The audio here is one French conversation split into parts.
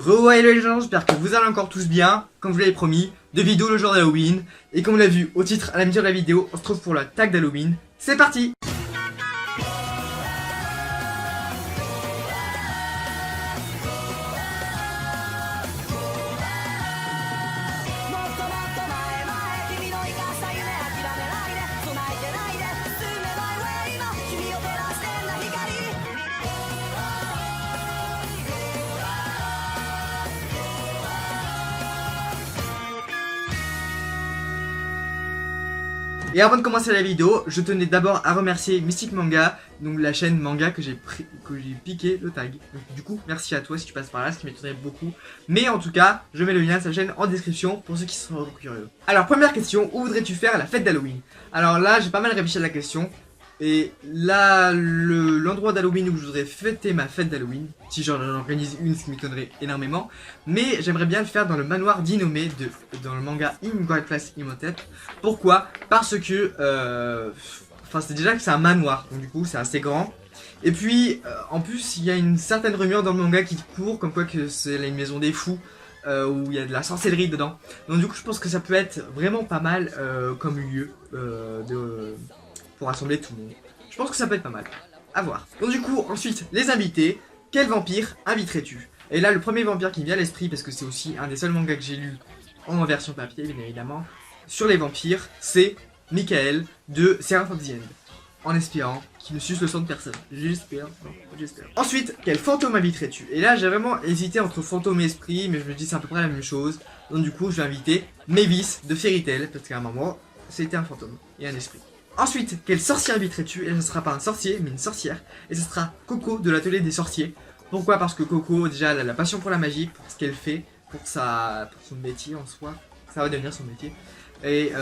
Hello les gens, j'espère que vous allez encore tous bien, comme je vous l'avais promis, de vidéos le jour d'Halloween. Et comme on l'a vu au titre à la mesure de la vidéo, on se trouve pour la tag d'Halloween. C'est parti! Et avant de commencer la vidéo, je tenais d'abord à remercier Mystic Manga, donc la chaîne manga que j'ai piqué le tag. Donc, du coup, merci à toi si tu passes par là, ce qui m'étonnerait beaucoup. Mais en tout cas, je mets le lien de sa chaîne en description pour ceux qui sont curieux. Alors, première question, où voudrais-tu faire la fête d'Halloween? Alors là, j'ai pas mal réfléchi à la question. Et là, l'endroit d'Halloween où je voudrais fêter ma fête d'Halloween, si j'en organise une, ce qui m'étonnerait énormément, mais j'aimerais bien le faire dans le manoir d'Inome, dans le manga In God Class Imhotep. Pourquoi? Parce que, c'est déjà que c'est un manoir, donc du coup c'est assez grand. Et puis, en plus, il y a une certaine rumeur dans le manga qui court, comme quoi que c'est une maison des fous, où il y a de la sorcellerie dedans. Donc du coup, je pense que ça peut être vraiment pas mal comme lieu pour rassembler tout le monde. Je pense que ça peut être pas mal. À voir. Donc du coup, ensuite, les invités. Quel vampire inviterais-tu? Et là, le premier vampire qui me vient à l'esprit, parce que c'est aussi un des seuls mangas que j'ai lu en version papier, bien évidemment, sur les vampires, c'est Michael de Seraph of the End. En espérant qu'il ne suce le sang de personne. J'espère. J'espère. Ensuite, quel fantôme inviterais-tu? Et là, j'ai vraiment hésité entre fantôme et esprit, mais je me dis c'est à peu près la même chose. Donc du coup, je vais inviter Mavis de Fairy Tail, parce qu'à un moment, c'était un fantôme et un esprit. Ensuite, quel sorcier inviterais-tu? Et ce ne sera pas un sorcier, mais une sorcière. Et ce sera Coco de l'atelier des sorciers. Pourquoi? Parce que Coco, déjà, elle a la passion pour la magie, pour ce qu'elle fait, pour son métier en soi. Ça va devenir son métier. Et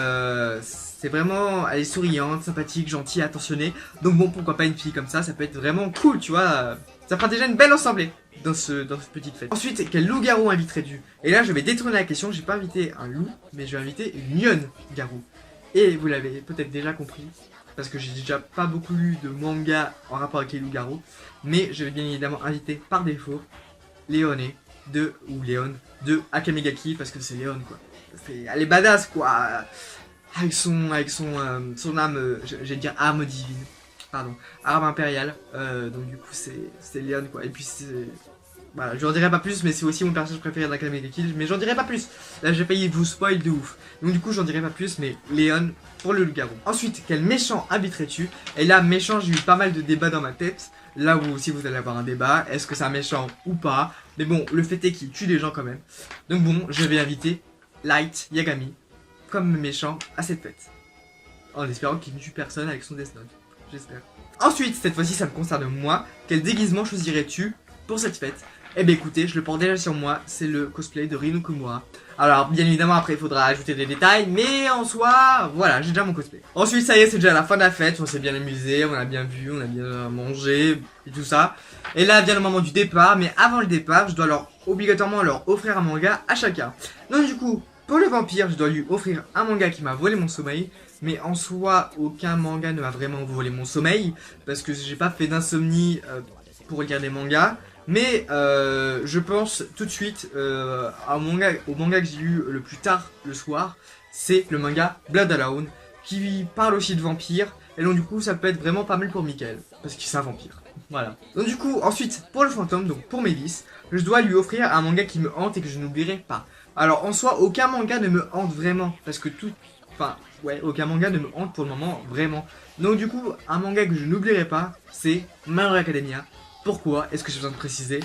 c'est vraiment, elle est souriante, sympathique, gentille, attentionnée. Donc bon, pourquoi pas une fille comme ça peut être vraiment cool, tu vois. Ça fera déjà une belle assemblée dans cette petite fête. Ensuite, quel loup-garou inviterais-tu? Et là, je vais détourner la question, j'ai pas invité un loup, mais je vais inviter une lionne-garou. Et vous l'avez peut-être déjà compris, parce que j'ai déjà pas beaucoup lu de manga en rapport avec les loups-garous, mais je vais bien évidemment inviter par défaut Léoné de Akame ga Kill, parce que c'est Léon quoi. Elle est badass quoi, avec son âme, j'allais dire arme divine, pardon, arme impériale, donc du coup c'est Léon quoi, et puis c'est... Voilà, je n'en dirai pas plus, mais c'est aussi mon personnage préféré d'Akame ga Kill, mais j'en dirai pas plus. Là, j'ai failli vous spoil de ouf. Donc du coup, j'en dirai pas plus, mais Léon pour le loup-garou. Ensuite, quel méchant inviterais-tu? Et là, méchant, j'ai eu pas mal de débats dans ma tête. Là où aussi vous allez avoir un débat, est-ce que c'est un méchant ou pas? Mais bon, le fait est qu'il tue des gens quand même. Donc bon, je vais inviter Light Yagami comme méchant à cette fête. En espérant qu'il ne tue personne avec son Death Note. J'espère. Ensuite, cette fois-ci, ça me concerne moi. Quel déguisement choisirais-tu pour cette fête? Eh bien écoutez, je le porte déjà sur moi, c'est le cosplay de Rino Kumura. Alors bien évidemment après il faudra ajouter des détails, mais en soi, voilà, j'ai déjà mon cosplay. Ensuite ça y est, c'est déjà la fin de la fête, on s'est bien amusé, on a bien vu, on a bien mangé et tout ça. Et là vient le moment du départ, mais avant le départ, je dois obligatoirement leur offrir un manga à chacun. Donc du coup, pour le vampire, je dois lui offrir un manga qui m'a volé mon sommeil. Mais en soi, aucun manga ne m'a vraiment volé mon sommeil, parce que j'ai pas fait d'insomnie pour lire des mangas. Mais je pense tout de suite au manga que j'ai lu le plus tard le soir, c'est le manga Blood Alone, qui parle aussi de vampires, et donc du coup ça peut être vraiment pas mal pour Michael, parce qu'il c'est un vampire. Voilà. Donc du coup, ensuite, pour le fantôme, donc pour Mavis, je dois lui offrir un manga qui me hante et que je n'oublierai pas. Alors en soi, aucun manga ne me hante vraiment, parce que aucun manga ne me hante pour le moment, vraiment. Donc du coup, un manga que je n'oublierai pas, c'est My Hero Academia. Pourquoi? Est-ce que j'ai besoin de préciser?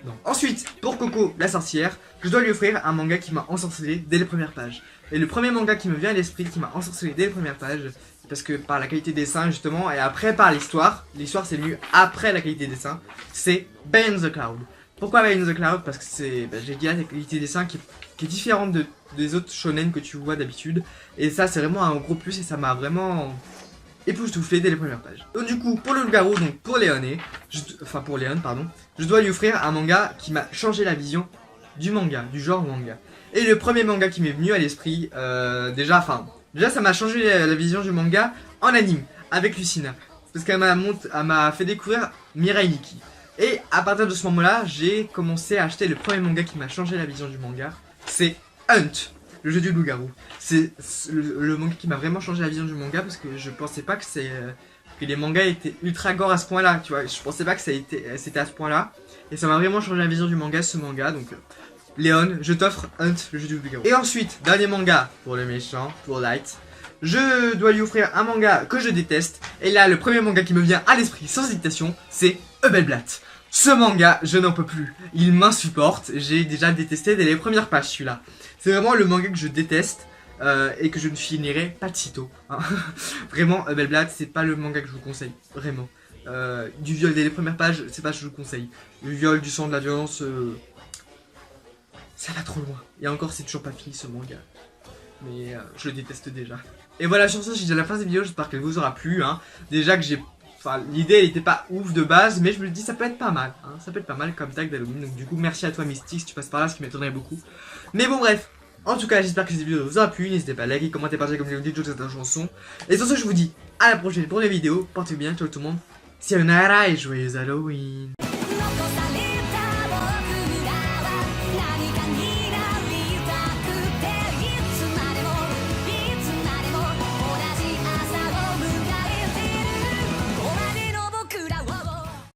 Non. Ensuite, pour Coco, la sorcière, je dois lui offrir un manga qui m'a ensorcelé dès les premières pages. Et le premier manga qui me vient à l'esprit, qui m'a ensorcelé dès les premières pages, parce que par la qualité des dessins justement, et après par l'histoire c'est venu après la qualité des dessins, c'est Beyond the Cloud. Pourquoi Beyond the Cloud? Parce que c'est, j'ai dit la qualité des dessins qui est différente des autres shonen que tu vois d'habitude. Et ça c'est vraiment un gros plus et ça m'a vraiment... époustouflé dès les premières pages. Donc du coup, pour le loup-garou, donc pour Léon, je dois lui offrir un manga qui m'a changé la vision du manga, du genre manga. Et le premier manga qui m'est venu à l'esprit, déjà ça m'a changé la vision du manga en anime, avec Lucina. Parce qu'elle m'a fait découvrir Mirai Nikki. Et à partir de ce moment-là, j'ai commencé à acheter le premier manga qui m'a changé la vision du manga. C'est Hunt, le jeu du loup-garou. C'est le manga qui m'a vraiment changé la vision du manga parce que je pensais pas que que les mangas étaient ultra gore à ce point-là, tu vois. Je pensais pas que c'était à ce point-là. Et ça m'a vraiment changé la vision du manga, ce manga. Donc, Léon, je t'offre Hunt, le jeu du loup-garou. Et ensuite, dernier manga pour le méchant, pour Light. Je dois lui offrir un manga que je déteste. Et là, le premier manga qui me vient à l'esprit sans hésitation, c'est Ebelblatt. Ce manga, je n'en peux plus. Il m'insupporte. J'ai déjà détesté dès les premières pages celui-là. C'est vraiment le manga que je déteste et que je ne finirai pas de sitôt. Hein. Vraiment, Ebelblatt, c'est pas le manga que je vous conseille. Vraiment. Du viol dès les premières pages, c'est pas ce que je vous conseille. Du viol, du sang, de la violence, ça va trop loin. Et encore, c'est toujours pas fini ce manga. Mais je le déteste déjà. Et voilà, sur ce, j'ai déjà la fin de cette vidéo, j'espère qu'elle vous aura plu. Hein. Déjà que j'ai... Enfin, l'idée, elle était pas ouf de base, mais je me dis, ça peut être pas mal. Hein. Ça peut être pas mal comme tag d'Halloween. Donc du coup, merci à toi, Mystique, si tu passes par là, ce qui m'étonnerait beaucoup. Mais bon, bref. En tout cas, j'espère que cette vidéo vous aura plu. N'hésitez pas à liker, commenter, partager comme je vous dis, toute cette chanson. Et sur ce, je vous dis à la prochaine pour les vidéos. Portez-vous bien, ciao tout le monde. Sayonara et joyeux Halloween.